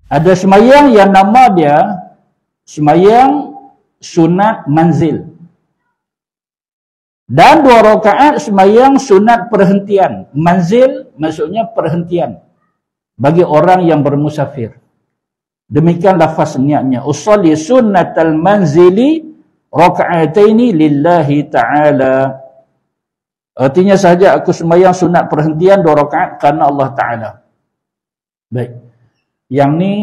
Ada semayang yang nama dia semayang sunat manzil. Dan 2 rakaat semayang sunat perhentian. Manzil maksudnya perhentian bagi orang yang bermusafir. Demikian lafaz niatnya. Usalli sunnatal manzili raka'ataini lillahi ta'ala. Artinya sahaja aku semayang sunat perhentian 2 rakaat kerana Allah Ta'ala. Baik. Yang ni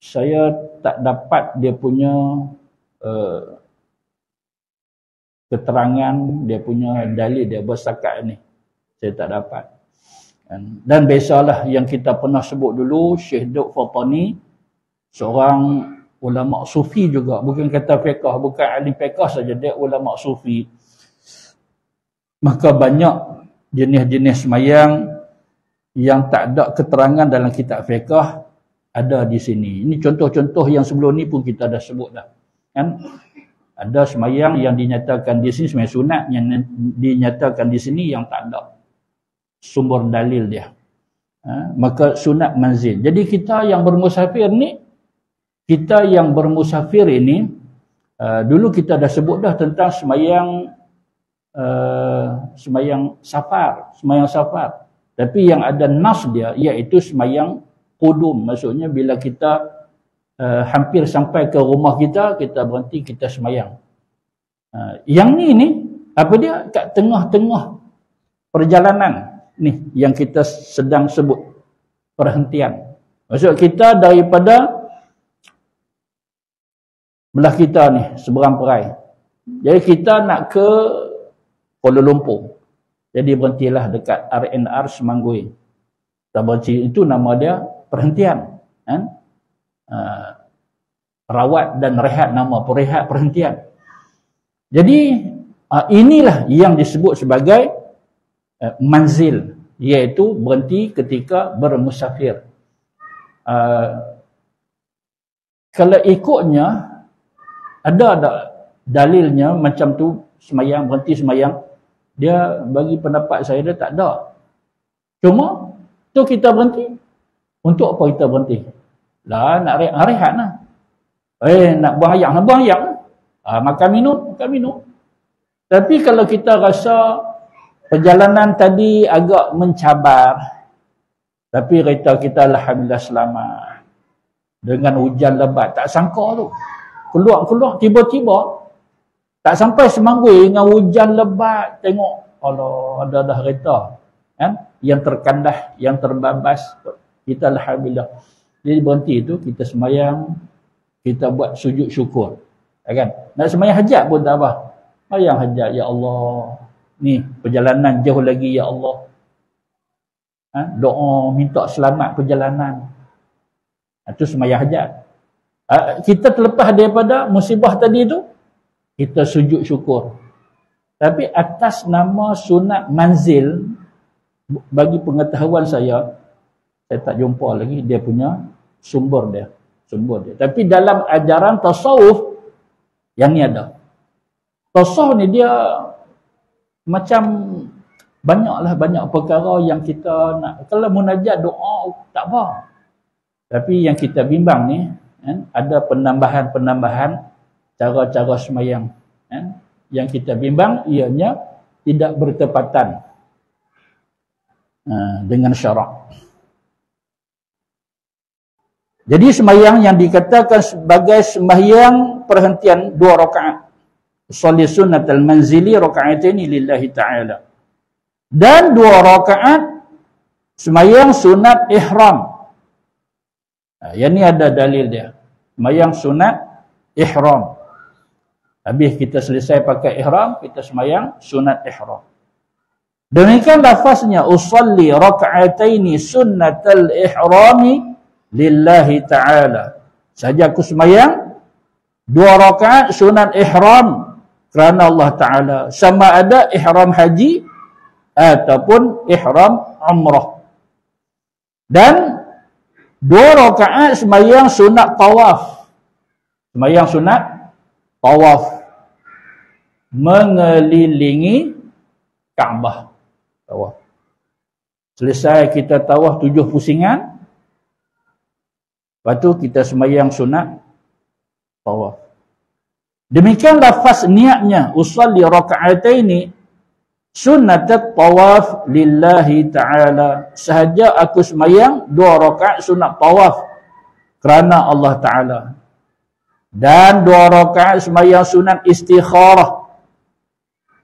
saya tak dapat dia punya keterangan, dia punya dalil dia bersakat ni. Saya tak dapat. Dan biasalah yang kita pernah sebut dulu, Syekh Duk Fatani, seorang ulama sufi juga. Bukan kata fiqah, bukan ahli fiqah saja, dia ulama sufi. Maka banyak jenis-jenis semayang yang tak ada keterangan dalam kitab fiqah ada di sini. Ini contoh-contoh yang sebelum ni pun kita dah sebut dah. Kan? Ada semayang yang dinyatakan di sini semayang sunat, yang dinyatakan di sini yang tak ada sumber dalil dia. Maka sunat manzil. Jadi kita yang bermusafir ni, dulu kita dah sebut dah tentang semayang safar. Tapi yang ada nas dia iaitu semayang qudum. Maksudnya bila kita hampir sampai ke rumah kita berhenti, kita semayang. Yang ni apa dia? Kat tengah-tengah perjalanan ni yang kita sedang sebut perhentian. Maksud kita daripada belah kita ni seberang perai. Jadi kita nak ke Kuala Lumpur. Jadi berhentilah dekat RNR Semanggui. Kita berhenti, itu nama dia perhentian. Kan? Rawat dan rehat, nama perehat perhentian. Jadi inilah yang disebut sebagai manzil, iaitu berhenti ketika bermusafir. Kalau ikutnya ada dalilnya macam tu, semayang berhenti semayang, dia bagi pendapat saya dia tak ada. Cuma tu kita berhenti, untuk apa kita berhenti? Lah nak rehat lah. Nak buang ayak. Makan minum. Tapi kalau kita rasa perjalanan tadi agak mencabar, tapi kereta kita alhamdulillah selamat. Dengan hujan lebat, tak sangka tu. Keluar tiba-tiba tak sampai Semanggui dengan hujan lebat, tengok Allah ada dah kereta kan yang terkandah, yang terbabas. Kita alhamdulillah. Jadi berhenti itu kita semayang, kita buat sujud syukur. Kan? Nak semayang hajat pun tak apa. Semayang hajat, ya Allah. Ni perjalanan jauh lagi, ya Allah. Doa minta selamat perjalanan. Itu semayang hajat. Kita terlepas daripada musibah tadi tu, kita sujud syukur. Tapi atas nama sunat manzil, bagi pengetahuan saya tak jumpa lagi dia punya sumber dia. Tapi dalam ajaran tasawuf yang ni ada. Tasawuf ni dia macam banyak perkara yang kita nak. Kalau munajat doa tak apa. Tapi yang kita bimbang ni kan, ada penambahan cara-cara semayang kan, yang kita bimbang ianya tidak bertepatan dengan syarak. Jadi sembahyang yang dikatakan sebagai sembahyang perhentian 2 rakaat. Sholli sunnatal manzili raka'ataini lillahi ta'ala. Dan 2 rakaat sembahyang sunat ihram. Yang ni ada dalil dia. Sembahyang sunat ihram. Habis kita selesai pakai ihram, kita sembahyang sunat ihram. Demikian lafaznya usalli raka'ataini sunnatal ihrami lillahi ta'ala. Saja aku sembahyang 2 rakaat sunat ihram kerana Allah Ta'ala. Sama ada ihram haji ataupun ihram umrah. Dan 2 rakaat sembahyang sunat tawaf. Sembahyang sunat tawaf. Mengelilingi Kaabah. Tawaf. Selesai kita tawaf 7 pusingan. Lepas tu kita sembahyang sunat tawaf. Demikian lafaz niatnya, usalli raka'ataini sunnatat tawaf lillahi ta'ala. Sahaja aku sembahyang 2 rakaat sunat tawaf kerana Allah Ta'ala. Dan 2 rakaat sembahyang sunat istikharah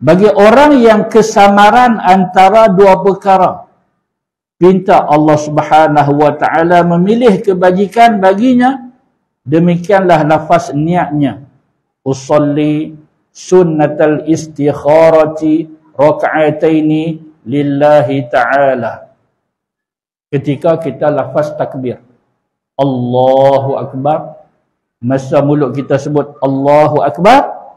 bagi orang yang kesamaran antara 2 perkara. Pinta Allah Subhanahu wa Ta'ala memilih kebajikan baginya. Demikianlah lafaz niatnya. Usalli sunnatal istikharati raka'ataini lillahi ta'ala. Ketika kita lafaz takbir, Allahu Akbar, masa mulut kita sebut Allahu Akbar,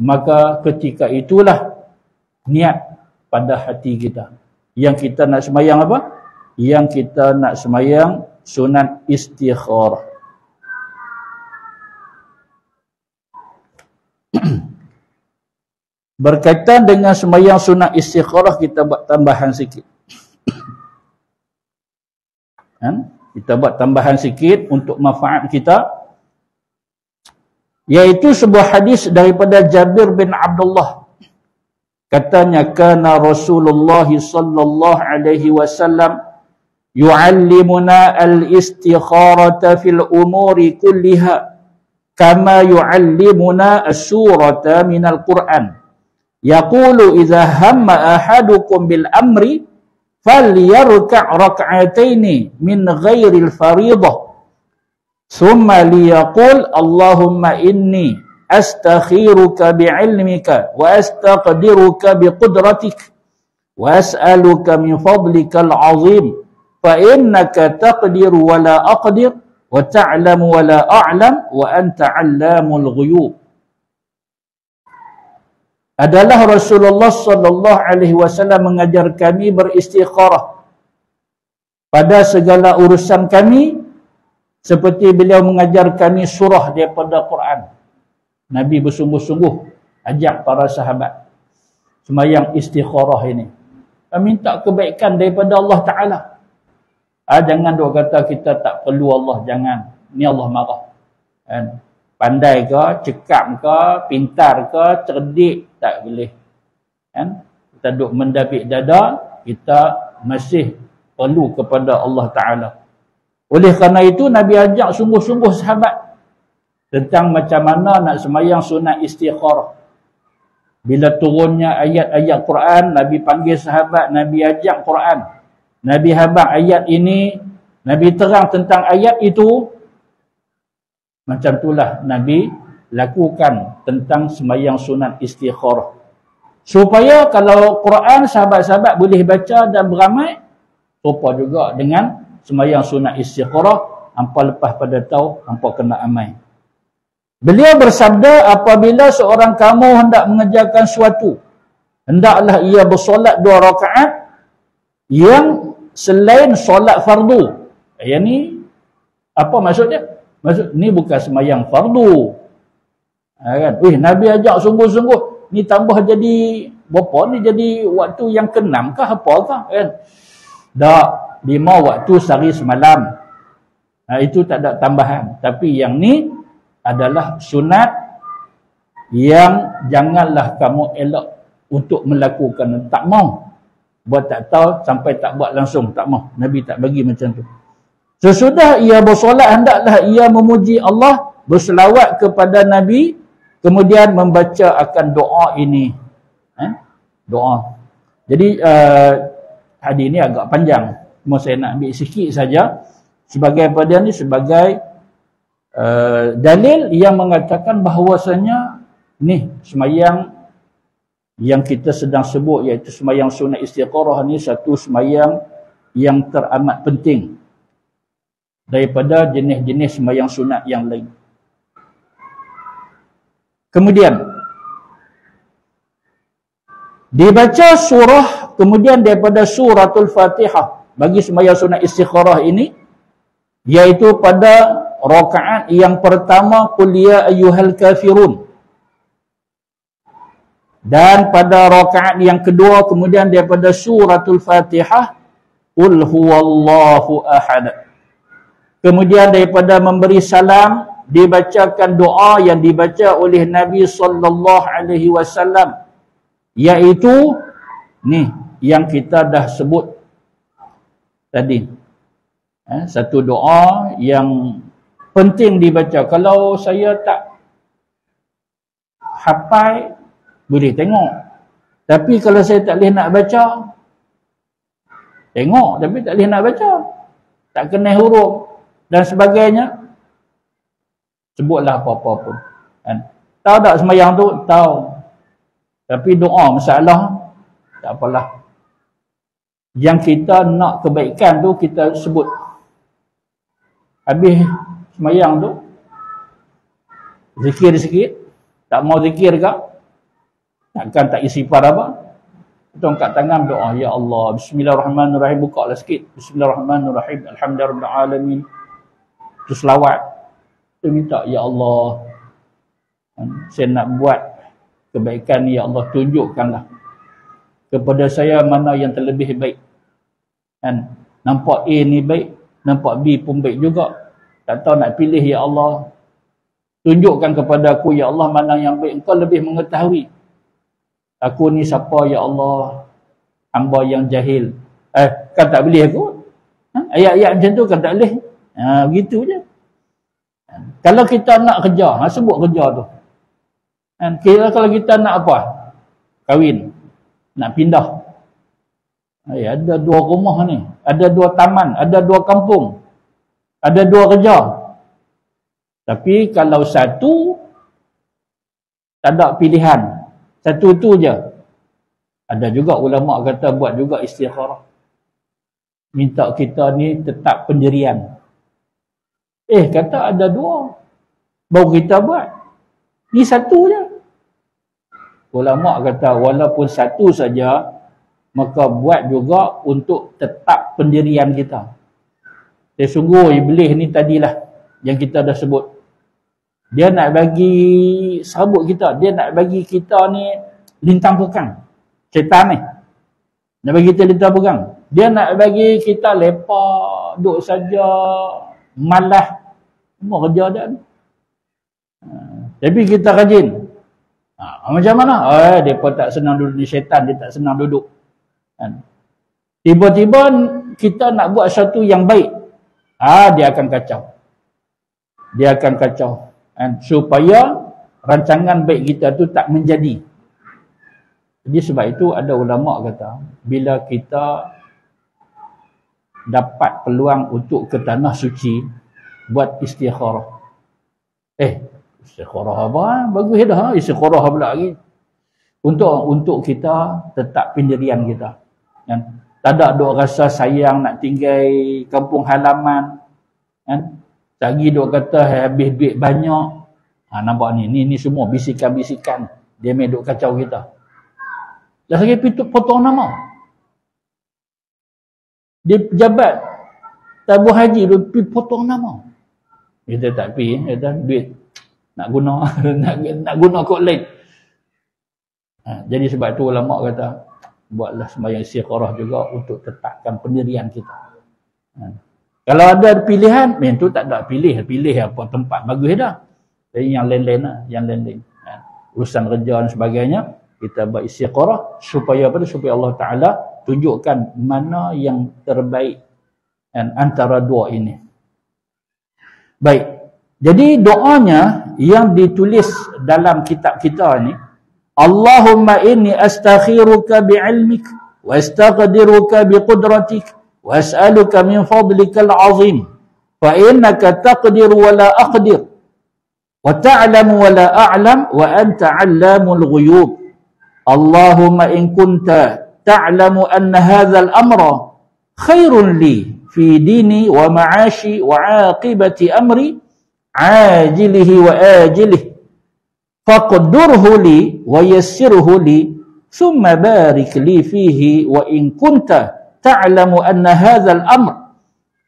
maka ketika itulah niat pada hati kita. Yang kita nak sembahyang apa? Yang kita nak sembahyang sunat istikharah. Berkaitan dengan sembahyang sunat istikharah, kita buat tambahan sikit. Kita buat tambahan sikit untuk manfaat kita, yaitu sebuah hadis daripada Jabir bin Abdullah. Katanya, kana Rasulullah sallallahu alaihi wasallam yu'allimuna al-istikharata fil umuri kulliha kama yu'allimuna as-surata minal Qur'an. Yaqulu idza hamma ahadukum bil amri falyarka' rak'ataini min ghairil fariidah thumma liyaqul Allahumma inni astakhiruka bi'ilmika wa astaqdiruka biqudratik wa as'aluka min fadlikal 'azim fa innaka taqdiru wa la aqdir wa ta'lamu wa la a'lam wa anta 'allamul ghuyub. Adalah Rasulullah sallallahu alaihi wasallam mengajar kami beristikharah pada segala urusan kami seperti beliau mengajar kami surah daripada Quran. Nabi bersungguh-sungguh ajak para sahabat sembahyang istikharah ini, minta kebaikan daripada Allah Ta'ala. Jangan duk kata kita tak perlu Allah, jangan. Ni Allah marah. Pandai ke, cekap ke, pintar ke, cerdik, tak boleh. Kita duk mendapik dada, kita masih perlu kepada Allah Ta'ala. Oleh kerana itu, Nabi ajak sungguh-sungguh sahabat tentang macam mana nak sembahyang sunat istikharah. Bila turunnya ayat-ayat Quran, Nabi panggil sahabat, Nabi ajak Quran. Nabi habaq ayat ini, Nabi terang tentang ayat itu. Macam itulah Nabi lakukan tentang sembahyang sunat istikharah. Supaya kalau Quran sahabat-sahabat boleh baca dan beramal, serupa juga dengan sembahyang sunat istikharah, hampa lepas pada tahu, hampa kena amal. Beliau bersabda, apabila seorang kamu hendak mengerjakan suatu, hendaklah ia bersolat 2 rakaat yang selain solat fardu. Yang ni apa maksudnya? Maksud ni bukan sembahyang fardu. Kan? Nabi ajak sungguh-sungguh, ni tambah jadi berapa ni, jadi waktu yang ke-6 kah apa kah? Kan? Tak, 5 waktu sehari semalam. Itu tak ada tambahan. Tapi yang ni adalah sunat yang janganlah kamu elak untuk melakukan. Tak mau. Buat tak tahu sampai tak buat langsung. Tak mau. Nabi tak bagi macam tu. Sesudah ia bersolat, hendaklah ia memuji Allah, berselawat kepada Nabi, kemudian membaca akan doa ini. Doa. Jadi hadis ini agak panjang. Cuma saya nak ambil sikit saja sebagai pada ni sebagai dalil yang mengatakan bahawasanya ni sembahyang yang kita sedang sebut, iaitu sembahyang sunat istikharah ni satu sembahyang yang teramat penting daripada jenis-jenis sembahyang sunat yang lain. Kemudian dibaca surah, kemudian daripada suratul Fatihah bagi sembahyang sunat istikharah ini, iaitu pada rakaat yang pertama qul ya ayyuhal kafirun, dan pada rakaat yang kedua kemudian daripada suratul Fatihah qul huwallahu ahad. Kemudian daripada memberi salam, dibacakan doa yang dibaca oleh Nabi SAW, iaitu ni yang kita dah sebut tadi. Satu doa yang penting dibaca. Kalau saya tak hafal, boleh tengok. Tapi kalau saya tak boleh nak baca, tengok tapi tak boleh nak baca, tak kenal huruf dan sebagainya, sebutlah apa-apa pun. Tahu tak sembahyang tu? Tahu. Tapi doa masalah, tak apalah. Yang kita nak kebaikan tu kita sebut. Habis sembahyang tu, zikir sikit. Tak mau zikir ke? Takkan tak istighfar apa? Kita angkat tangan doa, ya Allah, bismillahirrahmanirrahim, buka lah sikit. Bismillahirrahmanirrahim, alhamdulillahirrahmanirrahim. Tu selawat. Tu minta, ya Allah, saya nak buat kebaikan ni, ya Allah, tunjukkanlah kepada saya mana yang terlebih baik. Nampak A ni baik, nampak B pun baik juga. Tak tahu nak pilih, ya Allah, tunjukkan kepada aku, ya Allah, mana yang baik. Engkau lebih mengetahui. Aku ni siapa, ya Allah, hamba yang jahil. Kan tak boleh aku? Ayat-ayat macam tu kan tak boleh. Begitu je. Kalau kita nak kerja, sebut kerja tu. Kalau kita nak apa? Kahwin. Nak pindah. Ada 2 rumah ni. Ada 2 taman. Ada 2 kampung. Ada 2 kerja. Tapi kalau satu, tak ada pilihan. Satu tu je. Ada juga ulama kata buat juga istikharah. Minta kita ni tetap pendirian. Kata ada 2. Baru kita buat. Ni satu je. Ulama kata walaupun satu saja, maka buat juga untuk tetap pendirian kita. Sungguh iblis ni tadilah yang kita dah sebut. Dia nak bagi serabut kita. Dia nak bagi kita ni lintang pukang. Syaitan ni. Nak bagi kita lintang pukang. Dia nak bagi kita lepak, duduk saja, malas. Semua kerja dia ni. Tapi kita rajin. Macam mana? Mereka tak senang duduk di syaitan. Dia tak senang duduk. Tiba-tiba kita nak buat sesuatu yang baik. Dia akan kacau. Dia akan kacau. Supaya rancangan baik kita tu tak menjadi. Jadi sebab itu ada ulama kata, bila kita dapat peluang untuk ke tanah suci, buat istikharah. Istikharah apa? Bagus dah. Istikharah pula lagi. Untuk kita tetap pendirian kita. Tak ada duk rasa sayang nak tinggal kampung halaman. Lagi duk kata habis duit banyak. Nampak ni semua bisikan-bisikan. Dia main duk kacau kita. Dah lagi potong nama. Dia pejabat tabung haji dia potong nama. Kita tak pergi, kita duit nak guna nak guna kod lain. Jadi sebab tu ulama kata buatlah sembahyang istikharah juga untuk tetapkan pendirian kita. Kalau ada pilihan, tu tak ada pilih apa tempat bagus dah. Jadi yang lain-lain lah, yang lain-lain. Urusan kerja dan sebagainya, kita buat istikharah supaya apa? Supaya Allah Ta'ala tunjukkan mana yang terbaik antara dua ini. Baik. Jadi doanya yang ditulis dalam kitab kita ni, Allahumma inni astakhiruka bi'ilmik wa astaqdiruka biqudratik wa as'aluka min fadlikal azim fa innaka taqdiru wa la aqdir wa ta'lamu wa la a'lam wa anta 'allamul ghuyub. Allahumma in kunta ta'lamu anna hadzal amra khairun li fi dini wa ma'ashi wa 'aqibati amri ajilihi wa ajilihi faqdurhu li wa yassirhu li thumma barik li fihi wa in kunta ta'lamu anna hadzal amr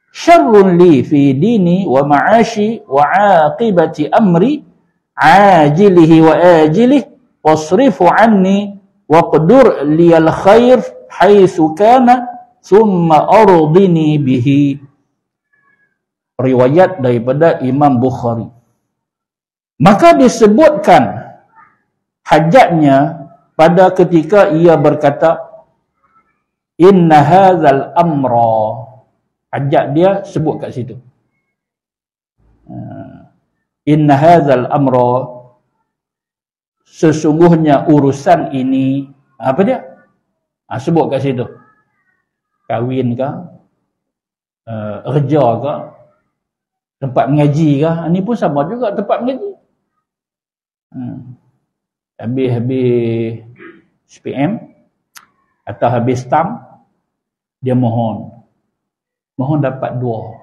syarrun li fi dini wa ma'ashi wa 'aqibati amri ajilihi wa ajilihi wasrifu 'anni waqdur liyal khair haitsu kana thumma ardini bihi. riwayat daripada Imam Bukhari. Maka disebutkan hajatnya pada ketika ia berkata, inna hadzal amra. Hajat dia sebut kat situ. Inna hadzal amra, sesungguhnya urusan ini, apa dia? Sebut kat situ. Kahwin ke, kerja ke, tempat mengaji ke, ini pun sama juga tempat mengaji. Habis SPM atau habis STAM, dia mohon dapat dua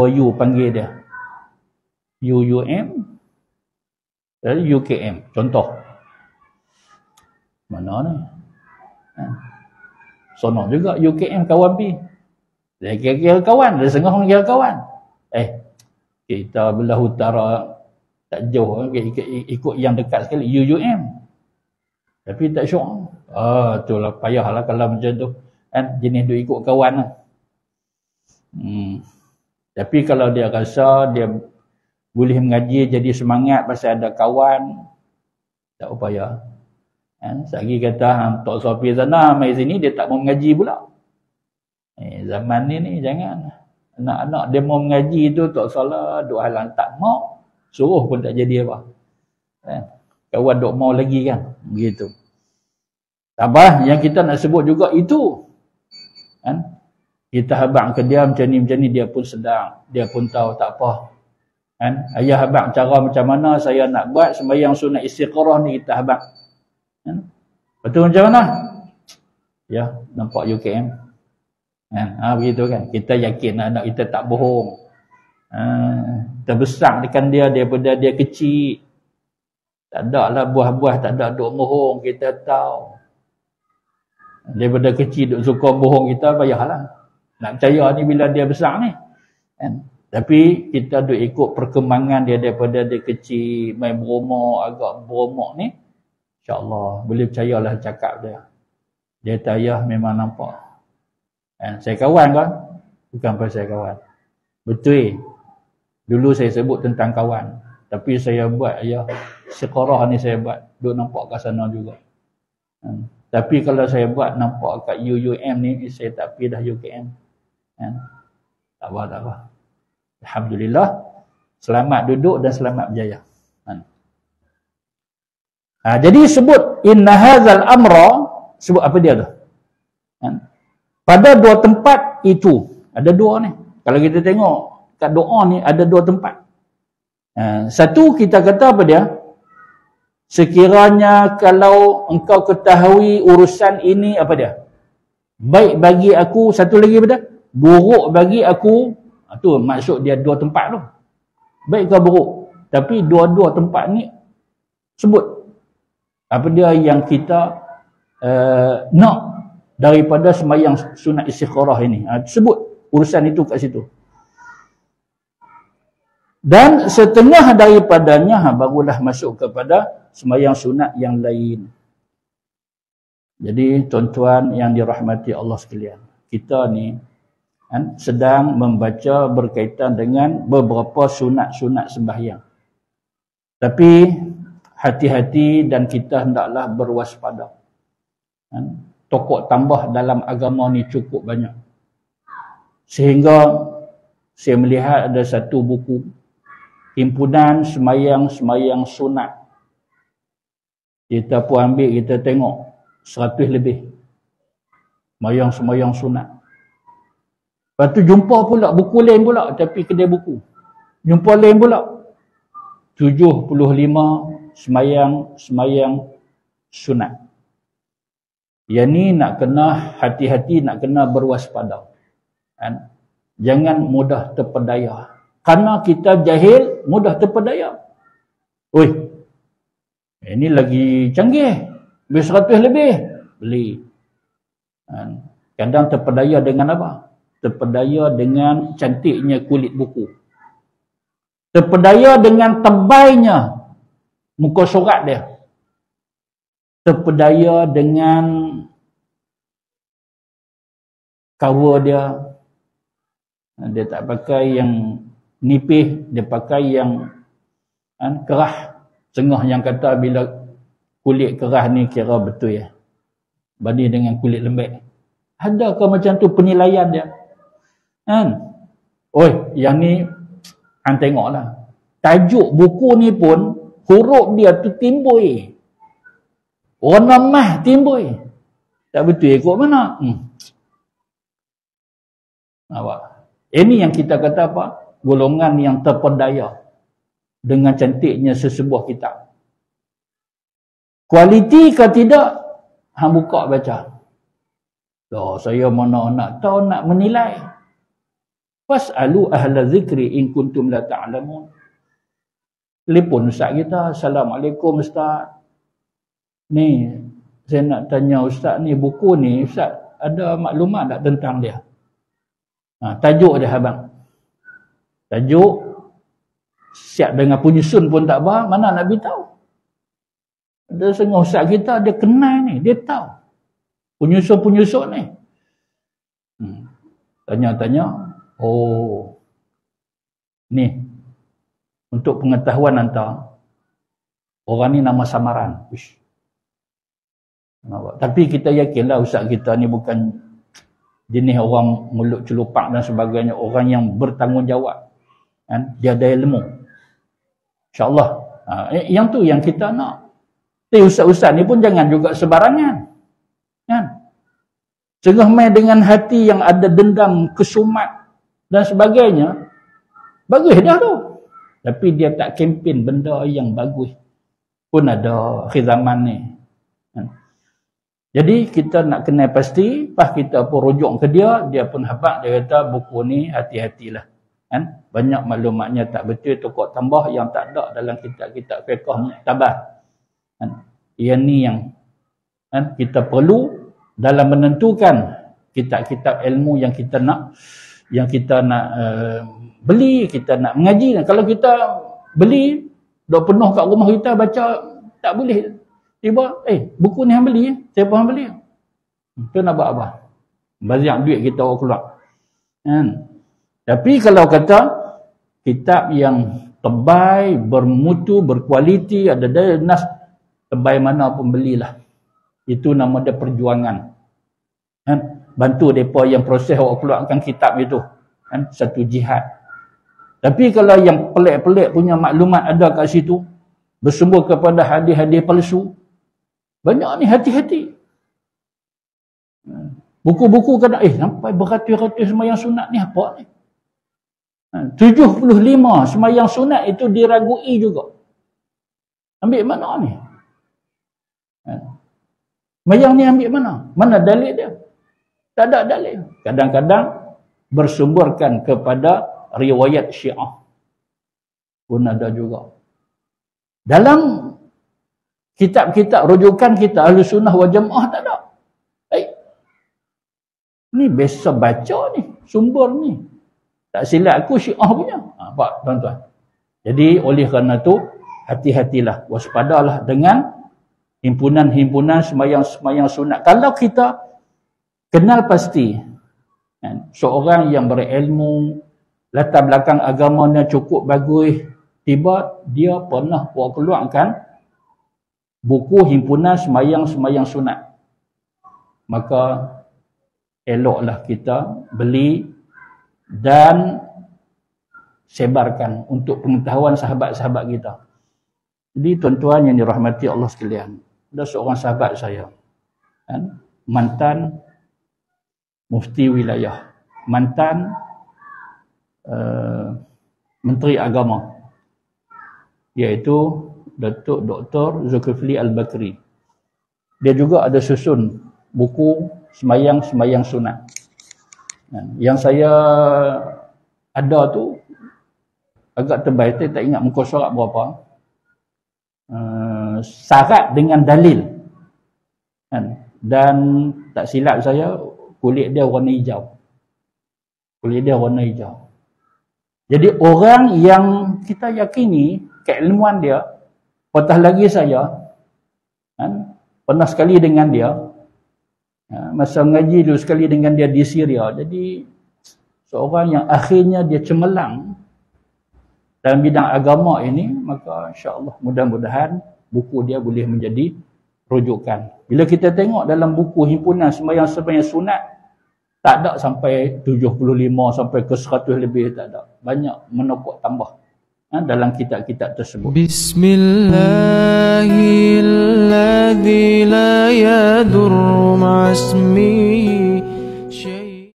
U panggil dia, UUM dan UKM contoh. Mana ni? Sono juga UKM kawan pi. Dia kira kawan, dia setengah orang kira kawan. Kita belah utara tak jauh, ikut yang dekat sekali, UUM. Tapi tak syok. Itulah payahlah kalau macam tu. Kan jenis duk ikut kawan lah. Tapi kalau dia rasa dia boleh mengaji jadi semangat pasal ada kawan, tak payah. Sagi kata Tok Sofi sana mai sini dia tak mau mengaji pula. Zaman ni jangan. Anak-anak dia mau mengaji tu tak salah, duk halang tak mau, suruh pun tak jadi apa. Kawan duk mau lagi kan, begitu. Apa yang kita nak sebut juga itu. Kita habaq ke dia macam ni dia pun sedang, dia pun tahu tak apa. Ayah habaq cara macam mana saya nak buat sembahyang sunat istiqarah ni, kita habaq. Betul macam mana? Ya, nampak UKM. Begitu kan. Kita yakin anak kita tak bohong. Terbesarkan dia daripada dia kecil. Tak ada lah buah-buah, tak ada duk bohong, kita tahu. Daripada kecil duk suka bohong, kita payahlah. Nak percaya ni bila dia besar ni. Tapi kita duk ikut perkembangan dia daripada dia kecil, main berumur, agak berumur ni. InsyaAllah boleh percayalah cakap dia. Dia tayah memang nampak. Saya kawan kan? Bukan pasal kawan. Betul. Dulu saya sebut tentang kawan. Tapi saya buat sekarang ni saya buat. Duk nampak kat sana juga. Tapi kalau saya buat nampak kat UUM ni, saya tak pergi dah UKM. Tak apa. Alhamdulillah. Selamat duduk dan selamat berjaya. Jadi sebut inna hadzal amra, sebut apa dia tu? Pada dua tempat itu, ada dua ni. Kalau kita tengok kat doa ni ada dua tempat. Satu kita kata apa dia? Sekiranya kalau engkau ketahui urusan ini apa dia? Baik bagi aku, satu lagi apa dia? Buruk bagi aku. Tu maksud dia dua tempat tu. Baik ke buruk? Tapi dua-dua tempat ni sebut apa dia yang kita nak daripada sembahyang sunat istikharah ini. Sebut urusan itu kat situ. Dan setengah daripadanya barulah masuk kepada sembahyang sunat yang lain. Jadi tuan-tuan yang dirahmati Allah sekalian, kita ni sedang membaca berkaitan dengan beberapa sunat-sunat sembahyang. Tapi hati-hati dan kita hendaklah berwaspada. Tokok tambah dalam agama ni cukup banyak. Sehingga saya melihat ada satu buku, himpunan semayang-semayang sunat. Kita pun ambil, kita tengok 100 lebih. Semayang-semayang sunat. Lepas tu jumpa pula buku lain pula, tapi kedai buku. Jumpa lain pula. 75 semayang sunat. Yang ni nak kena hati-hati, nak kena berwaspada. Jangan mudah terpedaya. Karena kita jahil, mudah terpedaya. Ini lagi canggih. 100 lebih. Beli. Kadang terpedaya dengan apa? Terpedaya dengan cantiknya kulit buku. Terpedaya dengan tebalnya muka surat dia. Terpedaya dengan cover dia. Dia tak pakai yang nipis, dia pakai yang kerah. Setengah yang kata bila kulit kerah ni kira betul ya, banding dengan kulit lembek. Adakah macam tu penilaian dia? Oi, yang ni tengoklah. Tajuk buku ni pun huruf dia tu timbul. Warna mah timbul. Tak betul ikut mana? Nampak? Ini yang kita kata apa? Golongan yang terpedaya dengan cantiknya sesebuah kitab. Kualiti ke tidak? Hang buka baca. Loh, saya mana nak tahu, nak menilai. Fas'alu ahla zikri in kuntum la ta'lamun. Telefon ustaz kita, Assalamualaikum ustaz. Ni, saya nak tanya ustaz ni, buku ni, ustaz ada maklumat tak tentang dia? Tajuk dia abang. Tajuk siap dengan penyusun pun tak apa, mana nak beritahu. Ada setengah ustaz kita, dia kenal ni, dia tahu penyusun-penyusun ni. Tanya-tanya, oh ni untuk pengetahuan hantar, orang ni nama samaran. Uish. Tapi kita yakinlah ustaz kita ni bukan jenis orang mulut celupak dan sebagainya, orang yang bertanggungjawab. Dia ada ilmu, insyaAllah. Yang tu yang kita nak. Ustaz-ustaz ni pun jangan juga sebarangan, Setengah main dengan hati yang ada dendam, kesumat dan sebagainya. Bagus dah tu, tapi dia tak kempen benda yang bagus. Pun ada akhir zaman ni. Jadi kita nak kenal pasti, pas kita pun rujuk ke dia, dia pun habaq, dia kata buku ni hati-hatilah. Banyak maklumatnya tak betul, tukar tambah yang tak ada dalam kitab-kitab fiqh muktabar. Yang ni yang kita perlu dalam menentukan kitab-kitab ilmu yang kita nak beli, kita nak mengaji. Kalau kita beli dah penuh kat rumah kita baca, tak boleh. Tiba, buku ni hang beli, siapa hang beli? Itu nak buat apa? Banyak duit kita orang keluar. Tapi kalau kata kitab yang tebal, bermutu, berkualiti, ada daya nas, tebal mana pun belilah. Itu nama dia perjuangan. Bantu mereka yang proses orang keluarkan kitab itu. Satu jihad. Tapi kalau yang pelik-pelik punya maklumat ada kat situ, bersumber kepada hadis-hadis palsu, banyak ni, hati-hati. Buku-buku kata, sampai beratus-ratus sembahyang sunat ni apa ni? 75 sembahyang sunat itu diragui juga. Ambil mana ni? Sembahyang ni ambil mana? Mana dalil dia? Tak ada dalil. Kadang-kadang bersumberkan kepada riwayat Syiah. Pun ada juga. Dalam kitab-kitab rujukan kita Ahlus Sunnah wal Jamaah tak ada. Ni biasa baca ni, sumber ni. Tak silap aku Syiah punya. Nampak tuan-tuan. Jadi oleh kerana tu, hati-hatilah, waspadalah dengan himpunan-himpunan sembahyang sunat. Kalau kita kenal pasti, seorang yang berilmu, latar belakang agamanya cukup bagus, tiba dia pernah buat keluarkan buku himpunan sembahyang sunat, maka eloklah kita beli dan sebarkan untuk pengetahuan sahabat-sahabat kita. Jadi tuan-tuan yang dirahmati Allah sekalian, ada seorang sahabat saya, mantan mufti wilayah, mantan menteri agama, iaitu Datuk Dr. Zulkifli Al-Bakri. Dia juga ada susun buku sembahyang sunat. Yang saya ada tu agak tebal, tak ingat muka surat berapa. Syarat dengan dalil. Dan tak silap saya, kulit dia warna hijau. Kulit dia warna hijau. Jadi orang yang kita yakini keilmuan dia, patah lagi saya, pernah sekali dengan dia, masa mengaji dulu sekali dengan dia di Syria. Jadi seorang yang akhirnya dia cemerlang dalam bidang agama ini, maka insya-Allah mudah-mudahan buku dia boleh menjadi rujukan. Bila kita tengok dalam buku himpunan sembahyang sunat, tak ada sampai 75 sampai ke 100 lebih, tak ada. Banyak menokok tambah dalam kitab-kitab tersebut. Bismillahilladzi la yadurru ma'asmihi